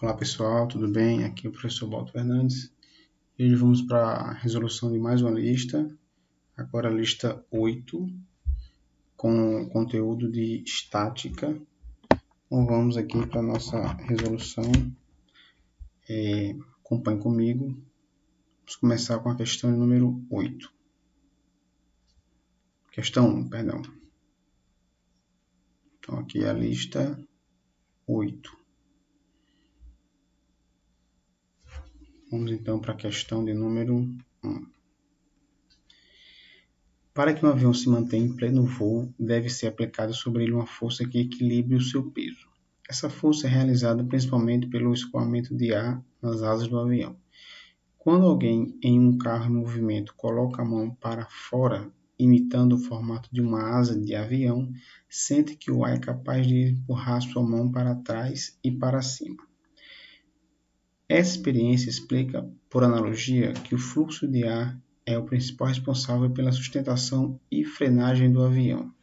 Olá pessoal, tudo bem? Aqui é o professor Baldo Fernandes. E hoje vamos para a resolução de mais uma lista, agora a lista 8, com conteúdo de estática. Então vamos aqui para a nossa resolução. Acompanhe comigo. Vamos começar com a questão número 8. Questão 1, perdão. Então aqui é a lista 8. Vamos então para a questão de número 1. Para que um avião se mantenha em pleno voo, deve ser aplicada sobre ele uma força que equilibre o seu peso. Essa força é realizada principalmente pelo escoamento de ar nas asas do avião. Quando alguém em um carro em movimento coloca a mão para fora, imitando o formato de uma asa de avião, sente que o ar é capaz de empurrar sua mão para trás e para cima. Essa experiência explica, por analogia, que o fluxo de ar é o principal responsável pela sustentação e frenagem do avião.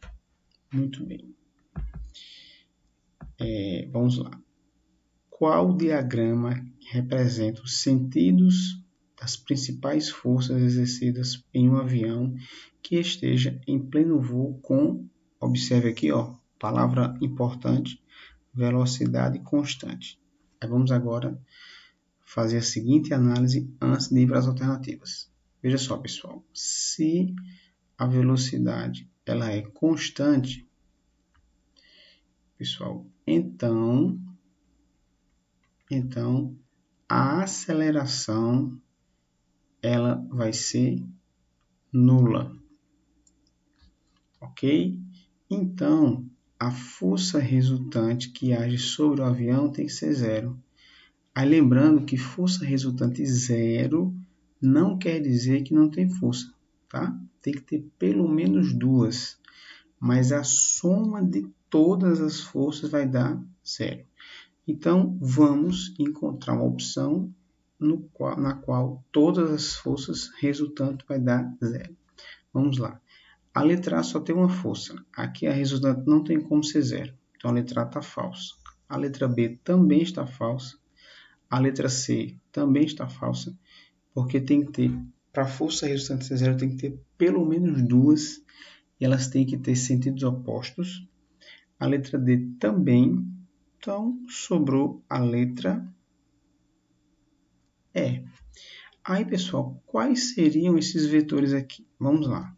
Muito bem. Vamos lá. Qual diagrama representa os sentidos das principais forças exercidas em um avião que esteja em pleno voo com, observe aqui, palavra importante, velocidade constante. Aí vamos agora fazer a seguinte análise antes de ir para as alternativas. Veja só, pessoal, se a velocidade ela é constante, pessoal, então a aceleração ela vai ser nula, ok? Então, a força resultante que age sobre o avião tem que ser zero. Aí lembrando que força resultante zero não quer dizer que não tem força, tá? Tem que ter pelo menos duas, mas a soma de todas as forças vai dar zero. Então, vamos encontrar uma opção na qual todas as forças resultantes vai dar zero. Vamos lá. A letra A só tem uma força. Aqui a resultante não tem como ser zero. Então, a letra A está falsa. A letra B também está falsa. A letra C também está falsa, porque tem que ter, para a força resultante ser zero, tem que ter pelo menos duas, e elas têm que ter sentidos opostos. A letra D também. Então, sobrou a letra E. Aí, pessoal, quais seriam esses vetores aqui? Vamos lá.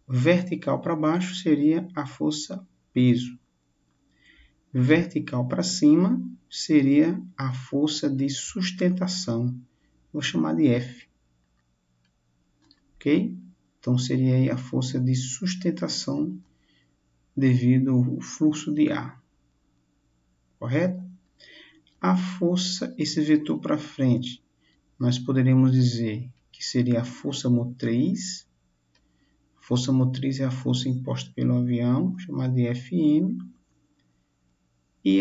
Vertical para baixo seria a força peso. Vertical para cima seria a força de sustentação. Vou chamar de F. Ok? Então, seria aí a força de sustentação devido ao fluxo de ar. Correto? A força, esse vetor para frente, nós poderíamos dizer que seria a força motriz. Força motriz é a força imposta pelo avião, chamada de Fm. E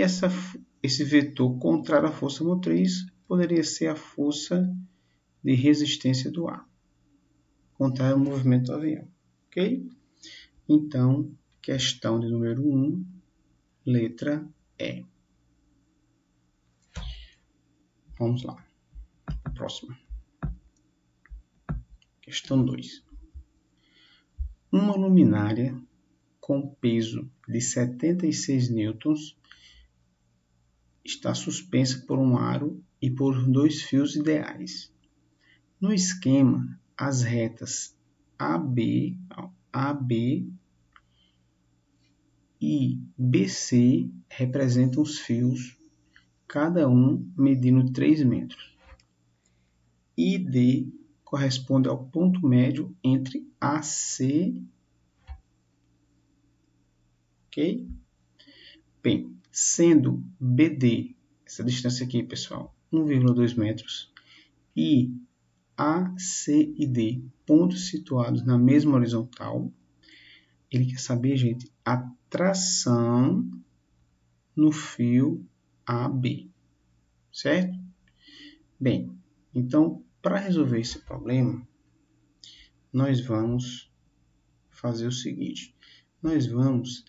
esse vetor contrário à força motriz poderia ser a força de resistência do ar, contrário ao movimento do avião. Ok? Então, questão de número 1, letra E. Vamos lá. Próxima. Questão 2. Uma luminária com peso de 76 newtons está suspensa por um aro e por dois fios ideais. No esquema, as retas AB e BC representam os fios, cada um medindo 3 metros. ID corresponde ao ponto médio entre AC, ok? Bem, sendo BD, essa distância aqui, pessoal, 1,2 metros, e A, C e D, pontos situados na mesma horizontal, ele quer saber, gente, a tração no fio AB, certo? Bem, então, para resolver esse problema, nós vamos fazer o seguinte, nós vamos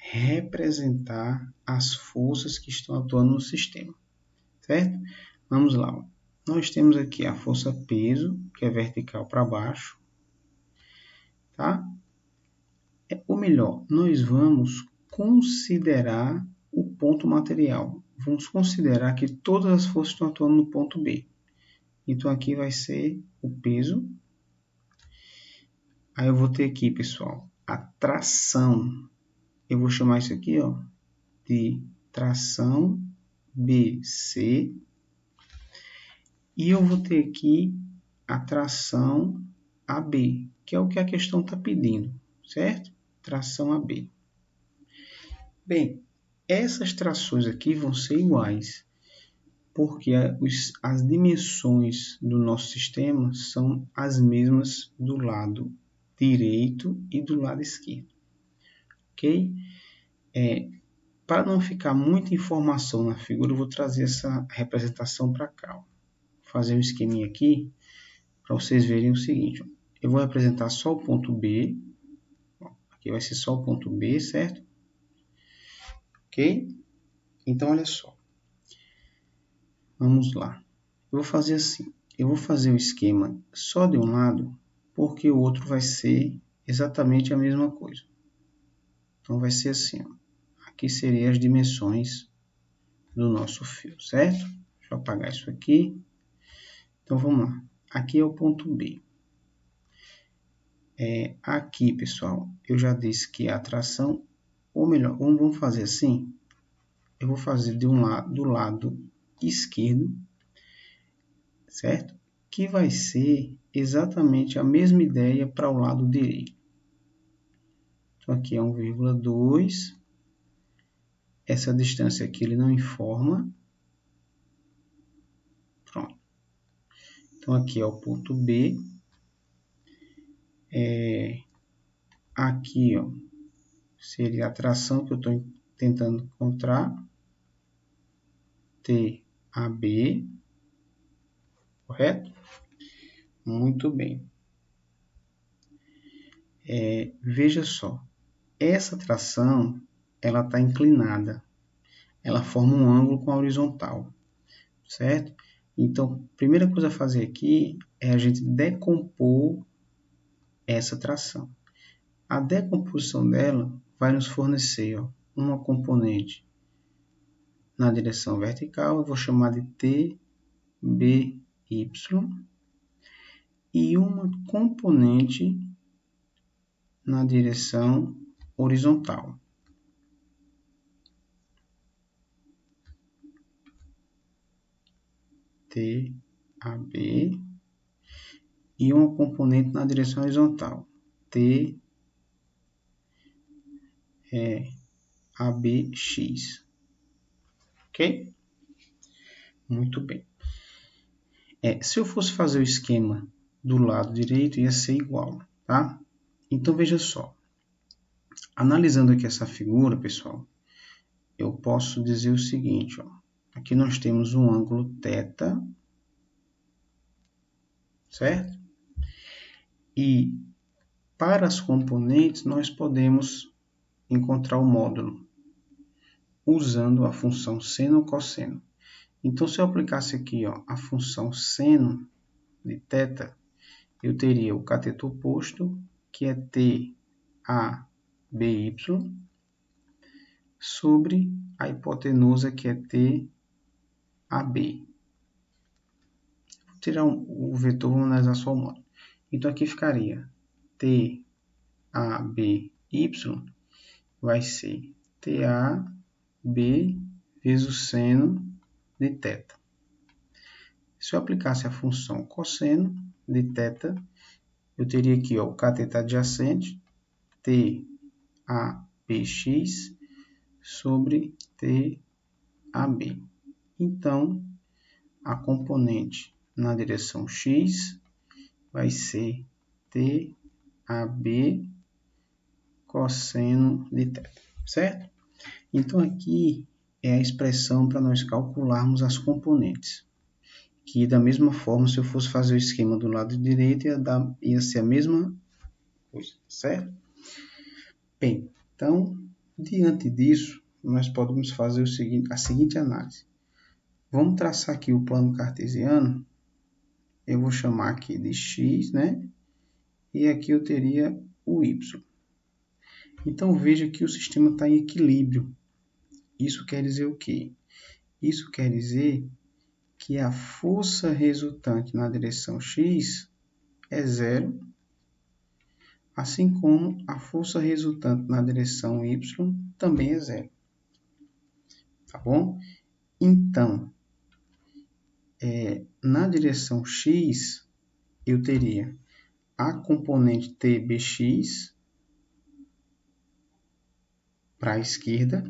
representar as forças que estão atuando no sistema, certo? Vamos lá. Ó. Nós temos aqui a força peso, que é vertical para baixo, tá? Ou melhor, nós vamos considerar o ponto material. Vamos considerar que todas as forças estão atuando no ponto B. Então, aqui vai ser o peso. Aí eu vou ter aqui, pessoal, a tração. Eu vou chamar isso aqui, ó, de tração BC. E eu vou ter aqui a tração AB, que é o que a questão está pedindo, certo? Tração AB. Bem, essas trações aqui vão ser iguais, porque as dimensões do nosso sistema são as mesmas do lado direito e do lado esquerdo. Ok? Para não ficar muita informação na figura, eu vou trazer essa representação para cá. Ó. Vou fazer um esqueminha aqui para vocês verem o seguinte. Ó. Eu vou representar só o ponto B. Ó, aqui vai ser só o ponto B, certo? Ok? Então, olha só. Vamos lá. Eu vou fazer assim. Eu vou fazer o esquema só de um lado, porque o outro vai ser exatamente a mesma coisa. Então, vai ser assim. Ó. Aqui seriam as dimensões do nosso fio, certo? Deixa eu apagar isso aqui. Então, vamos lá. Aqui é o ponto B. Aqui, pessoal, eu já disse que a tração, ou melhor, vamos fazer assim. Eu vou fazer do lado esquerdo, certo? Que vai ser exatamente a mesma ideia para o lado direito. Então, aqui é 1,2. Essa distância aqui ele não informa. Pronto. Então, aqui é o ponto B. Aqui, ó, seria a tração que eu estou tentando encontrar. TAB. Correto? Muito bem. Veja só. Essa tração, ela está inclinada. Ela forma um ângulo com a horizontal. Certo? Então, a primeira coisa a fazer aqui é a gente decompor essa tração. A decomposição dela vai nos fornecer ó, uma componente na direção vertical, eu vou chamar de TBY, e uma componente na direção horizontal. TAB e uma componente na direção horizontal. ABX. Ok? Muito bem. Se eu fosse fazer o esquema do lado direito, ia ser igual, tá? Então, veja só. Analisando aqui essa figura, pessoal, eu posso dizer o seguinte, ó. Aqui nós temos um ângulo θ, certo? E para as componentes, nós podemos encontrar o módulo usando a função seno ou cosseno. Então, se eu aplicasse aqui ó, a função seno de θ, eu teria o cateto oposto, que é TABY, sobre a hipotenusa, que é TAB. Vou tirar o vetor, vamos analisar só o módulo. Então, aqui ficaria TABY vai ser TAB vezes o seno de θ. Se eu aplicasse a função cosseno de θ, eu teria aqui ó, o cateto adjacente, TABX, sobre TAB. Então, a componente na direção x vai ser TAB cosseno de θ, certo? Então, aqui é a expressão para nós calcularmos as componentes. Que da mesma forma, se eu fosse fazer o esquema do lado direito, ia ser a mesma coisa, certo? Bem, então, diante disso, nós podemos fazer a seguinte análise. Vamos traçar aqui o plano cartesiano. Eu vou chamar aqui de x, né? E aqui eu teria o y. Então, veja que o sistema está em equilíbrio. Isso quer dizer o quê? Isso quer dizer que a força resultante na direção x é zero, assim como a força resultante na direção y também é zero. Tá bom? Então, na direção x, eu teria a componente tbx para a esquerda,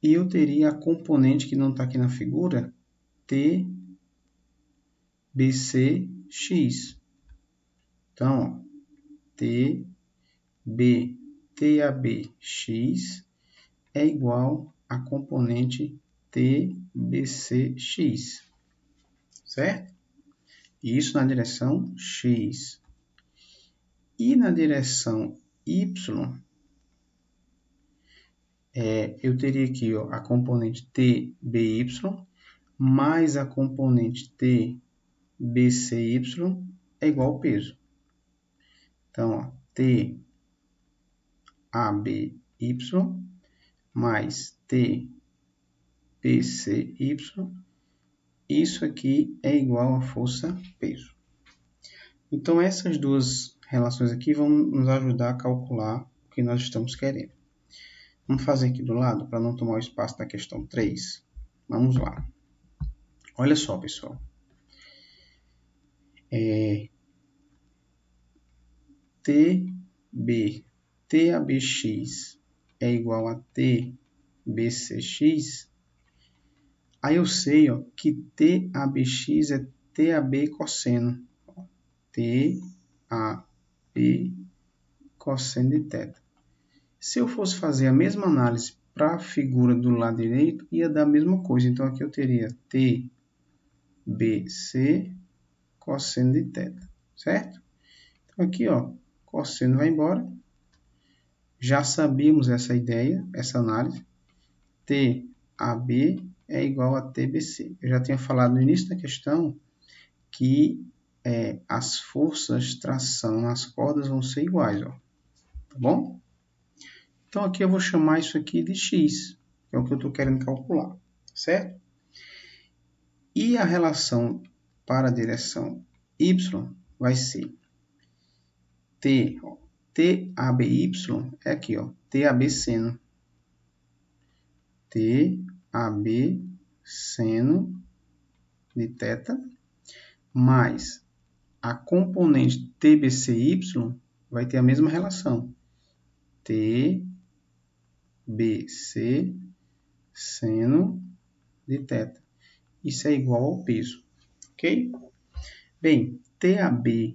e eu teria a componente que não está aqui na figura, tbcx. Então, tabx é igual a componente tbcx, certo? Isso na direção x. E na direção y, eu teria aqui a componente tby mais a componente tbcy é igual ao peso. Então, taby mais tpcy, isso aqui é igual a força-peso. Então, essas duas relações aqui vão nos ajudar a calcular o que nós estamos querendo. Vamos fazer aqui do lado, para não tomar o espaço da questão 3. Vamos lá. Olha só, pessoal. TABX é igual a TBCX. Aí eu sei que TABX é TAB cosseno. TAB cosseno de θ. Se eu fosse fazer a mesma análise para a figura do lado direito, ia dar a mesma coisa. Então, aqui eu teria TBC cosseno de θ, certo? Então, aqui, cosseno vai embora. Já sabíamos essa ideia, essa análise. TAB é igual a TBC. Eu já tinha falado no início da questão que as forças de tração nas cordas vão ser iguais, tá bom? Então, aqui eu vou chamar isso aqui de x, que é o que eu estou querendo calcular, certo? E a relação para a direção y vai ser TABY é aqui, TAB seno. TAB seno de θ mais a componente TBCY vai ter a mesma relação. TBC seno de θ. Isso é igual ao peso, ok? Bem, TAB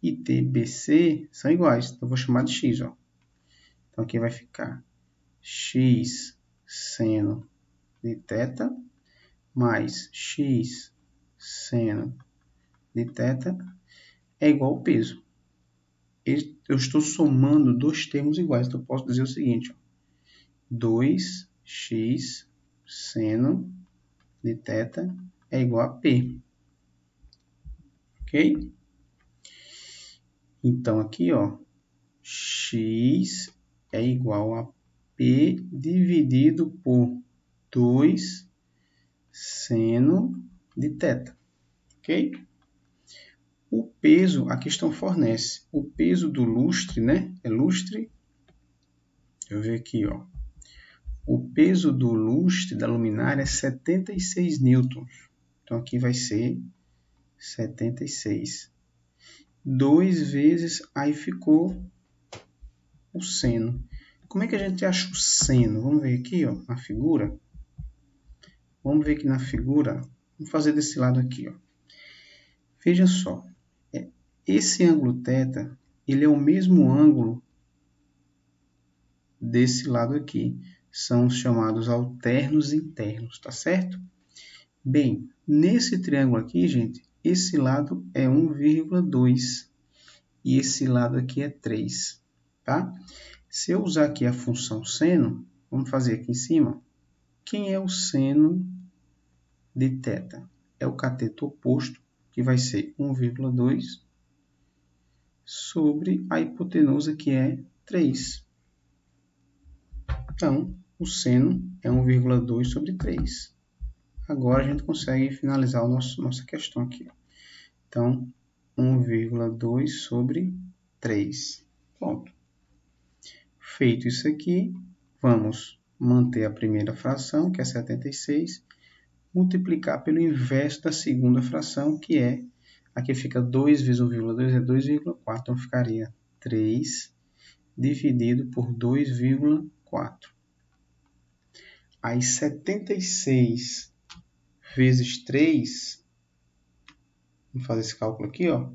e TBC são iguais, então eu vou chamar de x. Então aqui vai ficar x seno de θ mais x seno de θ é igual ao peso. Eu estou somando dois termos iguais, então eu posso dizer o seguinte, 2x seno de θ é igual a P. Ok? Então, aqui, x é igual a P dividido por 2 seno de θ. Ok? O peso, a questão fornece. O peso do lustre, né? É lustre. Deixa eu ver aqui, O peso do lustre da luminária é 76 newtons. Então, aqui vai ser 76. 2 vezes, aí ficou o seno. Como é que a gente acha o seno? Vamos ver aqui, na figura. Vamos ver aqui na figura. Vamos fazer desse lado aqui, Veja só. Esse ângulo θ, ele é o mesmo ângulo desse lado aqui. São os chamados alternos internos, tá certo? Bem, nesse triângulo aqui, gente, esse lado é 1,2 e esse lado aqui é 3, tá? Se eu usar aqui a função seno, vamos fazer aqui em cima. Quem é o seno de θ é o cateto oposto, que vai ser 1,2 sobre a hipotenusa, que é 3. Então, o seno é 1,2 sobre 3. Agora a gente consegue finalizar a nossa questão aqui. Então, 1,2 sobre 3. Pronto. Feito isso aqui, vamos manter a primeira fração, que é 76, multiplicar pelo inverso da segunda fração, que é, aqui fica 2 vezes 1,2 é 2,4, então ficaria 3 dividido por 2,4. Aí 76 vezes 3, vamos fazer esse cálculo aqui, ó.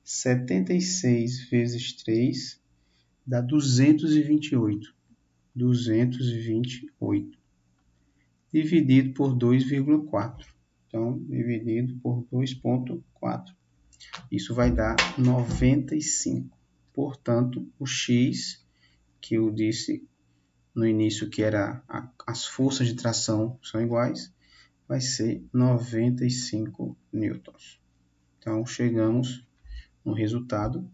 76 vezes 3 dá 228. 228. Dividido por 2,4. Então, dividido por 2,4. Isso vai dar 95. Portanto, o x, que eu disse no início que era as forças de tração são iguais, vai ser 95 newtons. Então, chegamos no resultado,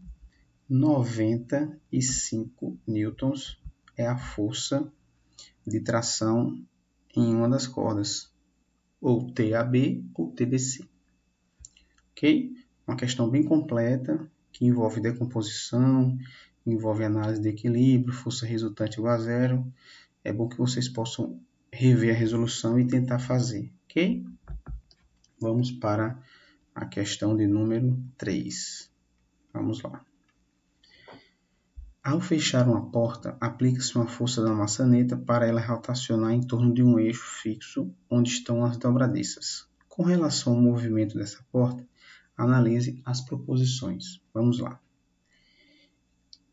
95 newtons é a força de tração em uma das cordas, ou TAB ou TBC. Ok? Uma questão bem completa, que envolve decomposição, envolve análise de equilíbrio, força resultante igual a zero. É bom que vocês possam rever a resolução e tentar fazer, ok? Vamos para a questão de número 3. Vamos lá. Ao fechar uma porta, aplica-se uma força da maçaneta para ela rotacionar em torno de um eixo fixo onde estão as dobradiças. Com relação ao movimento dessa porta, analise as proposições. Vamos lá.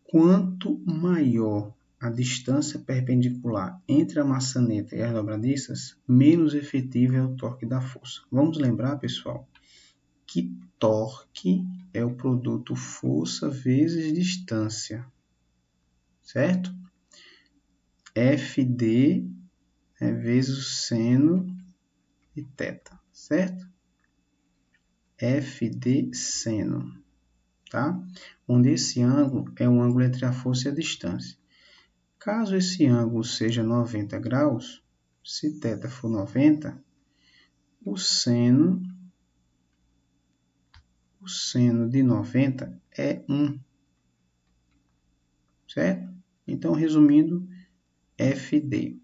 Quanto maior a distância perpendicular entre a maçaneta e as dobradiças, menos efetivo é o torque da força. Vamos lembrar, pessoal, que torque é o produto força vezes distância, certo? FD vezes o seno de θ, certo? FD seno, tá? Onde esse ângulo é o ângulo entre a força e a distância. Caso esse ângulo seja 90 graus, se θ for 90, o seno de 90 é 1, certo? Então, resumindo, FD.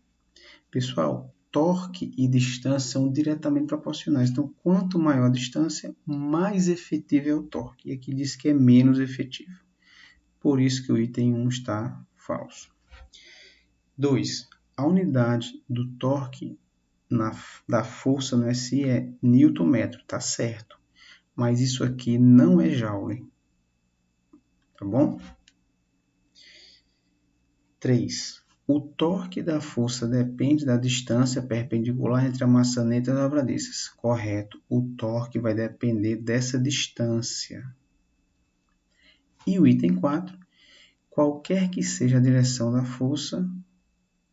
Pessoal, torque e distância são diretamente proporcionais. Então, quanto maior a distância, mais efetivo é o torque. E aqui diz que é menos efetivo. Por isso que o item 1 está falso. 2. A unidade do torque da força no SI é Newton-metro, tá certo. Mas isso aqui não é Joule. Tá bom? 3. O torque da força depende da distância perpendicular entre a maçaneta e as dobradiças. Correto. O torque vai depender dessa distância. E o item 4. Qualquer que seja a direção da força,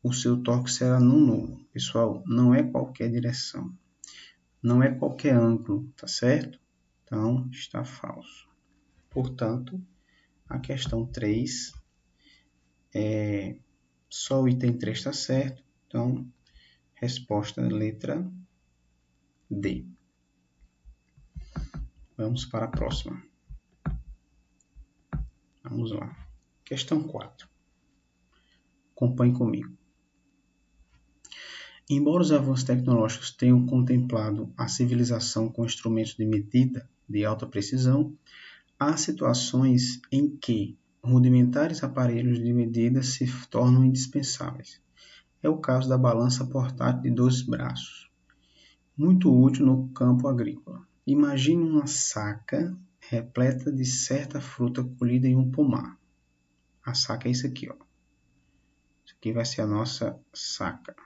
o seu torque será nulo. Pessoal, não é qualquer direção. Não é qualquer ângulo, tá certo? Então, está falso. Portanto, a questão 3 só o item 3 está certo. Então, resposta letra D. Vamos para a próxima. Vamos lá. Questão 4. Acompanhe comigo. Embora os avanços tecnológicos tenham contemplado a civilização com instrumentos de medida de alta precisão, há situações em que rudimentares aparelhos de medida se tornam indispensáveis. É o caso da balança portátil de 2 braços, muito útil no campo agrícola. Imagine uma saca repleta de certa fruta colhida em um pomar. A saca é isso aqui, ó. Isso aqui vai ser a nossa saca,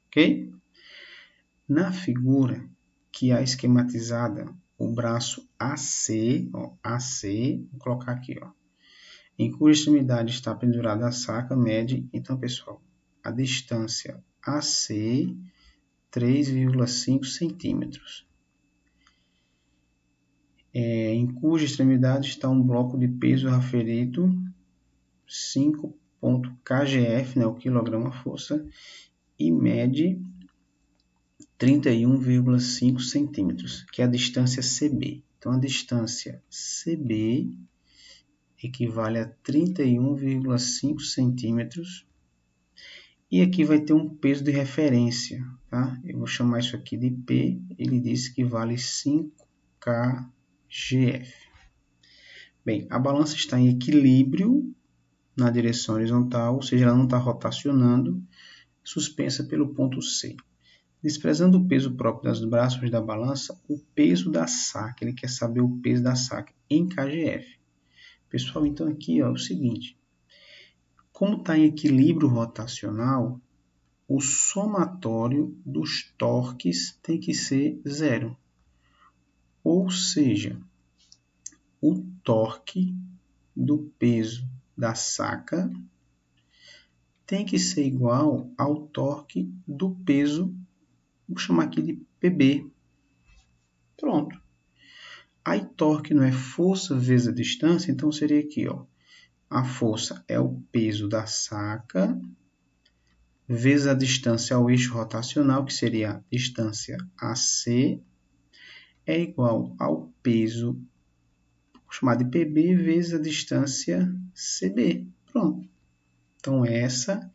ok? Na figura que há esquematizada, o braço AC, ó, AC, vou colocar aqui, ó, em cuja extremidade está pendurada a saca, mede, então, pessoal, a distância AC 3,5 centímetros, em cuja extremidade está um bloco de peso aferido 5,kgf, né, o quilograma-força, e mede 31,5 centímetros, que é a distância CB. Então, a distância CB equivale a 31,5 centímetros. E aqui vai ter um peso de referência, tá? Eu vou chamar isso aqui de P. Ele disse que vale 5 kgf. Bem, a balança está em equilíbrio na direção horizontal, ou seja, ela não está rotacionando, suspensa pelo ponto C. Desprezando o peso próprio dos braços da balança, o peso da saca, ele quer saber o peso da saca em kgf. Pessoal, então aqui ó, é o seguinte, como está em equilíbrio rotacional, o somatório dos torques tem que ser zero. Ou seja, o torque do peso da saca tem que ser igual ao torque do peso, vou chamar aqui de PB. Pronto. Aí torque não é força vezes a distância, então seria aqui, ó. A força é o peso da saca vezes a distância ao eixo rotacional, que seria a distância AC, é igual ao peso, vou chamar de PB, vezes a distância CB. Pronto. Então, essa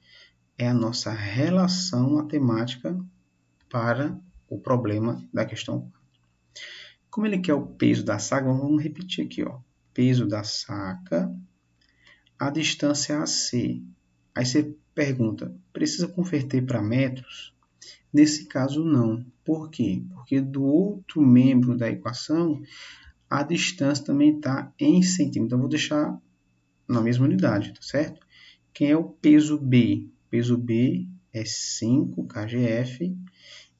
é a nossa relação matemática para o problema da questão 4. Como ele quer o peso da saca, vamos repetir aqui, ó. Peso da saca, a distância AC. Aí você pergunta, precisa converter para metros? Nesse caso, não. Por quê? Porque do outro membro da equação, a distância também está em centímetros. Então, eu vou deixar na mesma unidade, tá certo? Quem é o peso B? O peso B é 5 kgf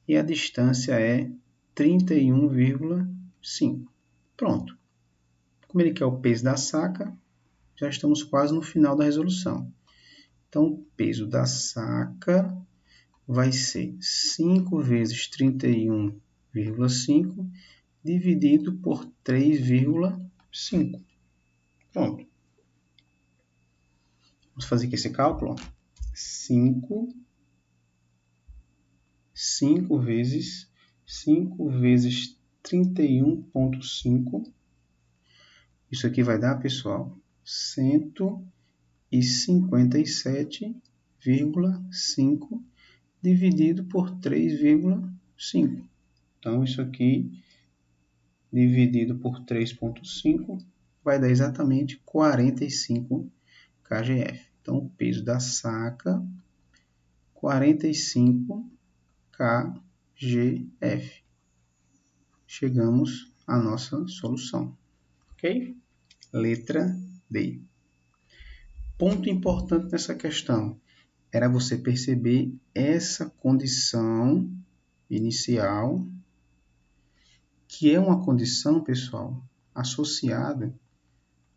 e a distância é 31,5. Pronto. Como ele quer o peso da saca, já estamos quase no final da resolução. Então, o peso da saca vai ser 5 vezes 31,5 dividido por 3,5. Pronto. Vamos fazer aqui esse cálculo. 5 vezes 31,5. Isso aqui vai dar, pessoal, 157,5 dividido por 3,5. Então, isso aqui dividido por 3,5 vai dar exatamente 45 kgf. Então, o peso da saca, 45 kgf. Chegamos à nossa solução. Ok? Letra D. Ponto importante nessa questão era você perceber essa condição inicial, que é uma condição, pessoal, associada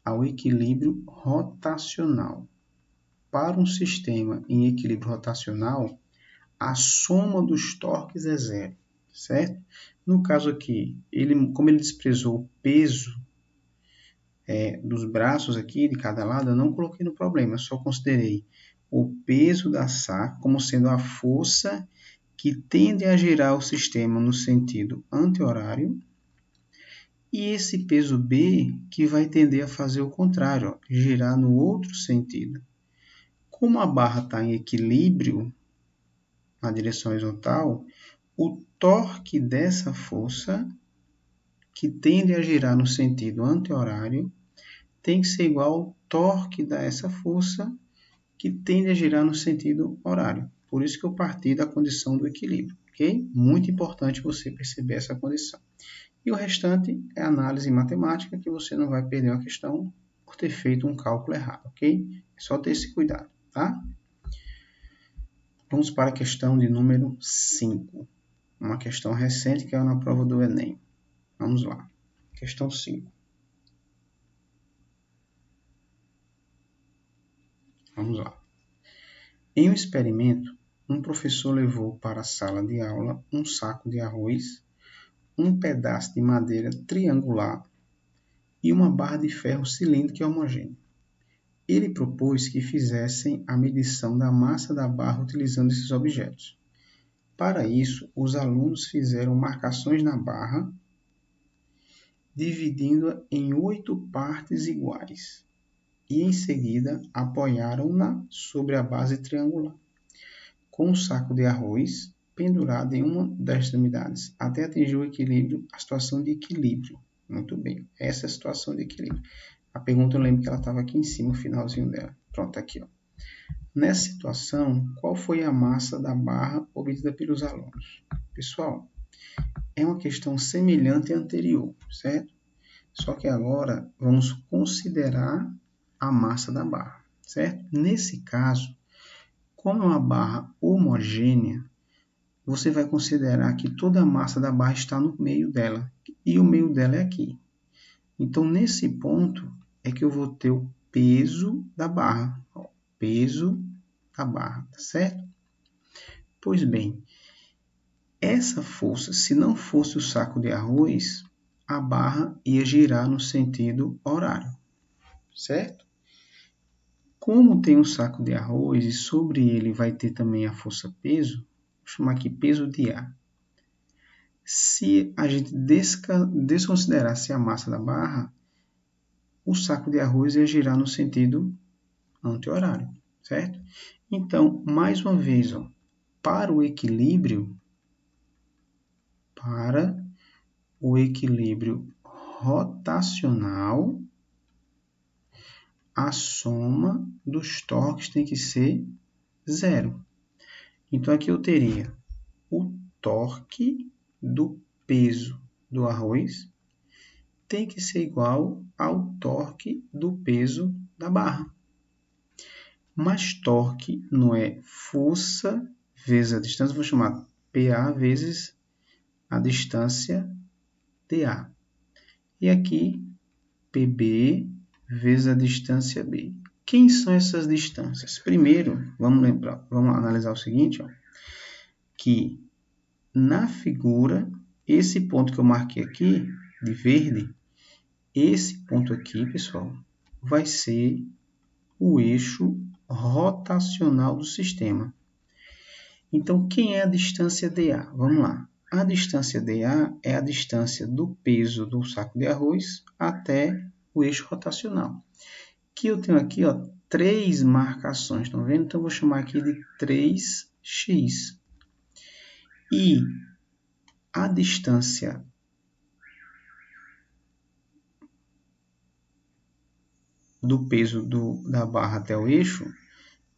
ao equilíbrio rotacional. Para um sistema em equilíbrio rotacional, a soma dos torques é zero, certo? No caso aqui, como ele desprezou o peso dos braços aqui, de cada lado, eu não coloquei no problema, eu só considerei o peso da saca como sendo a força que tende a girar o sistema no sentido anti-horário, e esse peso B que vai tender a fazer o contrário, ó, girar no outro sentido. Como a barra está em equilíbrio na direção horizontal, o torque dessa força, que tende a girar no sentido anti-horário, tem que ser igual ao torque dessa força, que tende a girar no sentido horário. Por isso que eu parti da condição do equilíbrio, ok? Muito importante você perceber essa condição. E o restante é análise matemática, que você não vai perder uma questão por ter feito um cálculo errado, ok? É só ter esse cuidado, tá? Vamos para a questão de número 5. Uma questão recente que caiu na prova do Enem. Vamos lá. Questão 5. Vamos lá. Em um experimento, um professor levou para a sala de aula um saco de arroz, um pedaço de madeira triangular e uma barra de ferro cilíndrica homogênea. Ele propôs que fizessem a medição da massa da barra utilizando esses objetos. Para isso, os alunos fizeram marcações na barra, dividindo-a em 8 partes iguais, e em seguida apoiaram-na sobre a base triangular, com um saco de arroz pendurado em uma das extremidades, até atingir o equilíbrio, a situação de equilíbrio. Muito bem, essa é a situação de equilíbrio. A pergunta eu lembro que ela estava aqui em cima, o finalzinho dela. Pronto, aqui, ó. Nessa situação, qual foi a massa da barra obtida pelos alunos? Pessoal, é uma questão semelhante à anterior, certo? Só que agora vamos considerar a massa da barra, certo? Nesse caso, como é uma barra homogênea, você vai considerar que toda a massa da barra está no meio dela, e o meio dela é aqui. Então, nesse ponto, é que eu vou ter o peso da barra. Ó, peso da barra, tá certo? Pois bem, essa força, se não fosse o saco de arroz, a barra ia girar no sentido horário, certo? Como tem um saco de arroz e sobre ele vai ter também a força peso, vou chamar aqui peso de A. Se a gente desconsiderasse a massa da barra, o saco de arroz ia girar no sentido anti-horário, certo? Então, mais uma vez, ó, para o equilíbrio rotacional, a soma dos torques tem que ser zero. Então, aqui eu teria o torque do peso do arroz tem que ser igual ao torque do peso da barra. Mas torque não é força vezes a distância, vou chamar PA vezes a distância dA. E aqui, PB vezes a distância B. Quem são essas distâncias? Primeiro, vamos analisar o seguinte, ó, que na figura, esse ponto que eu marquei aqui, de verde, esse ponto aqui, pessoal, vai ser o eixo rotacional do sistema. Então, quem é a distância dA? Vamos lá. A distância dA é a distância do peso do saco de arroz até o eixo rotacional. Que eu tenho aqui, ó, 3 marcações, estão vendo? Então, eu vou chamar aqui de 3x. E a distância do peso da barra até o eixo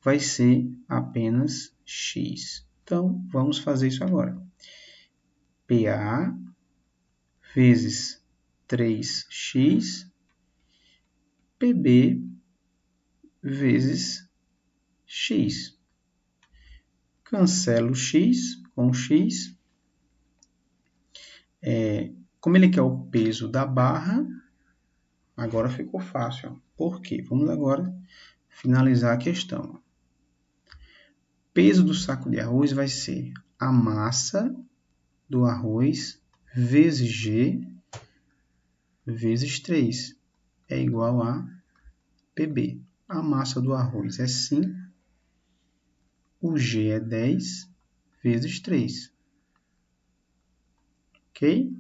vai ser apenas x. Então, vamos fazer isso agora. PA vezes 3x, PB vezes x. Cancelo x com x. Como ele quer o peso da barra, agora ficou fácil. Ó. Por quê? Vamos agora finalizar a questão. Peso do saco de arroz vai ser a massa do arroz vezes G vezes 3 é igual a PB. A massa do arroz é 5, o G é 10 vezes 3. Ok?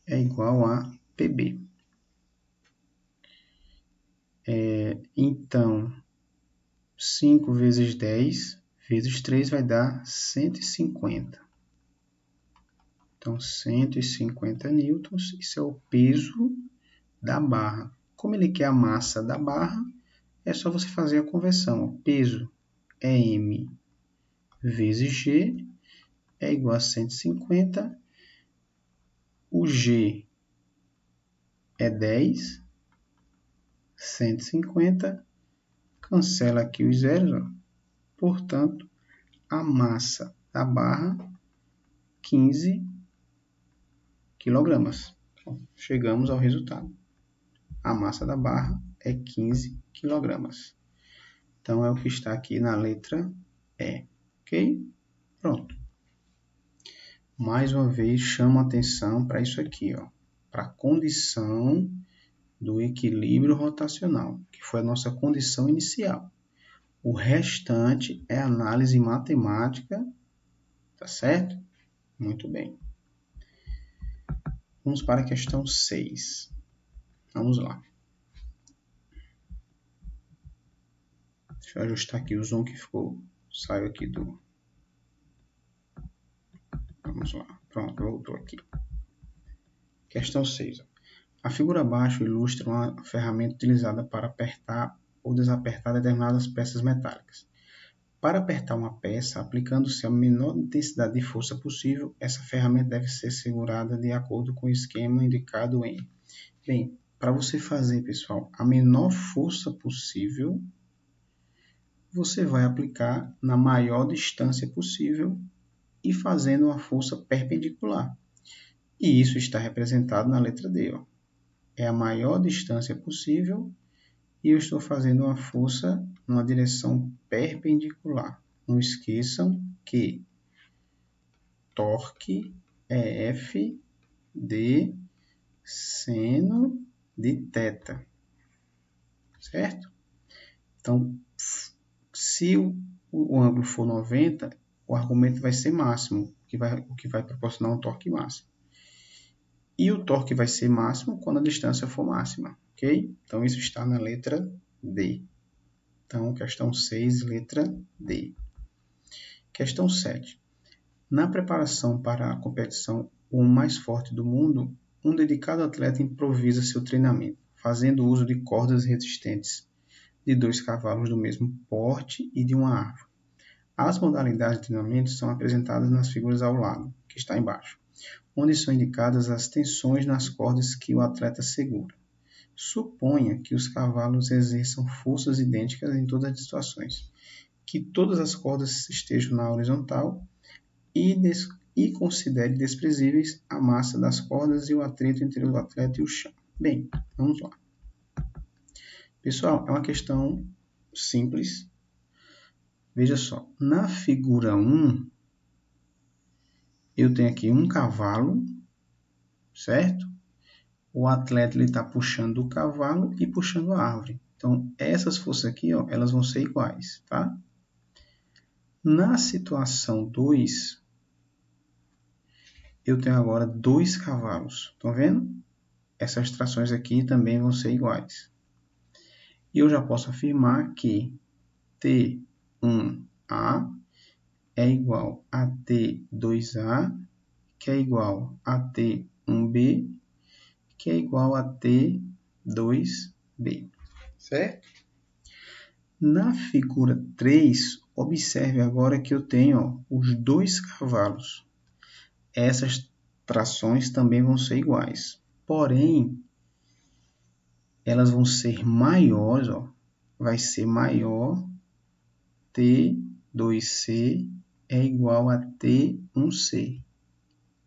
É igual a PB. Então, 5 vezes 10 vezes 3 vai dar 150. Então, 150 newtons, isso é o peso da barra. Como ele quer a massa da barra, é só você fazer a conversão. O peso é M vezes G, é igual a 150. O G é 10, 150. Cancela aqui os zeros, ó. Portanto, a massa da barra, 15 kg. Então, chegamos ao resultado. A massa da barra é 15 kg. Então, é o que está aqui na letra E. Ok? Pronto. Mais uma vez, chamo a atenção para isso aqui, ó, para a condição do equilíbrio rotacional, que foi a nossa condição inicial. O restante é análise matemática, tá certo? Muito bem. Vamos para a questão 6. Vamos lá. Deixa eu ajustar aqui o zoom que saiu aqui do... Vamos lá. Pronto, voltou aqui. Questão 6. A figura abaixo ilustra uma ferramenta utilizada para apertar ou desapertar determinadas peças metálicas. Para apertar uma peça, aplicando-se a menor intensidade de força possível, essa ferramenta deve ser segurada de acordo com o esquema indicado em... Bem, para você fazer, pessoal, a menor força possível, você vai aplicar na maior distância possível e fazendo uma força perpendicular. E isso está representado na letra D. Ó. É a maior distância possível e eu estou fazendo uma força numa direção perpendicular. Não esqueçam que torque é F de seno de θ, certo? Então, se o ângulo for 90, o argumento vai ser máximo, o que vai proporcionar um torque máximo. E o torque vai ser máximo quando a distância for máxima, ok? Então, isso está na letra D. Então, questão 6, letra D. Questão 7. Na preparação para a competição O Mais Forte do Mundo, um dedicado atleta improvisa seu treinamento, fazendo uso de cordas resistentes, de 2 cavalos do mesmo porte e de uma árvore. As modalidades de treinamento são apresentadas nas figuras ao lado, que está embaixo, onde são indicadas as tensões nas cordas que o atleta segura. Suponha que os cavalos exerçam forças idênticas em todas as situações, que todas as cordas estejam na horizontal e considere desprezíveis a massa das cordas e o atrito entre o atleta e o chão. Bem, vamos lá. Pessoal, é uma questão simples. Veja só, na figura 1, eu tenho aqui um cavalo, certo? O atleta está puxando o cavalo e puxando a árvore. Então, essas forças aqui, ó, elas vão ser iguais, tá? Na situação 2, eu tenho agora 2 cavalos. Estão vendo? Essas trações aqui também vão ser iguais. E eu já posso afirmar que T1A é igual a T2A, que é igual a T1B, que é igual a T2B, certo? Na figura 3, observe agora que eu tenho ó, os 2 cavalos. Essas trações também vão ser iguais, porém, elas vão ser maiores, ó, vai ser maior, T2C é igual a T1C.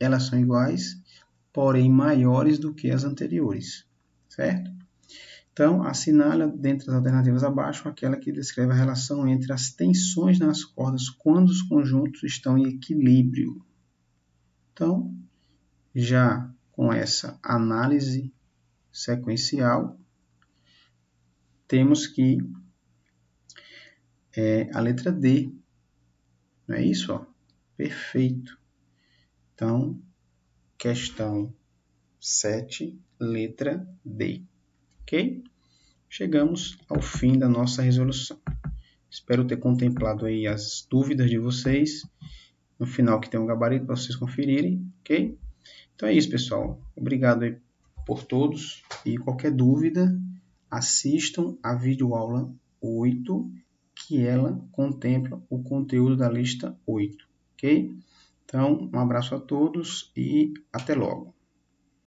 Elas são iguais, porém maiores do que as anteriores, certo? Então, assinala dentre as alternativas abaixo aquela que descreve a relação entre as tensões nas cordas quando os conjuntos estão em equilíbrio. Então, já com essa análise sequencial, temos que a letra D, não é isso? Ó? Perfeito. Então, questão 7, letra D. Ok? Chegamos ao fim da nossa resolução. Espero ter contemplado aí as dúvidas de vocês. No final que tem um gabarito para vocês conferirem, ok? Então é isso, pessoal. Obrigado aí por todos. E qualquer dúvida, assistam a videoaula 8, que ela contempla o conteúdo da lista 8, ok? Então, um abraço a todos e até logo.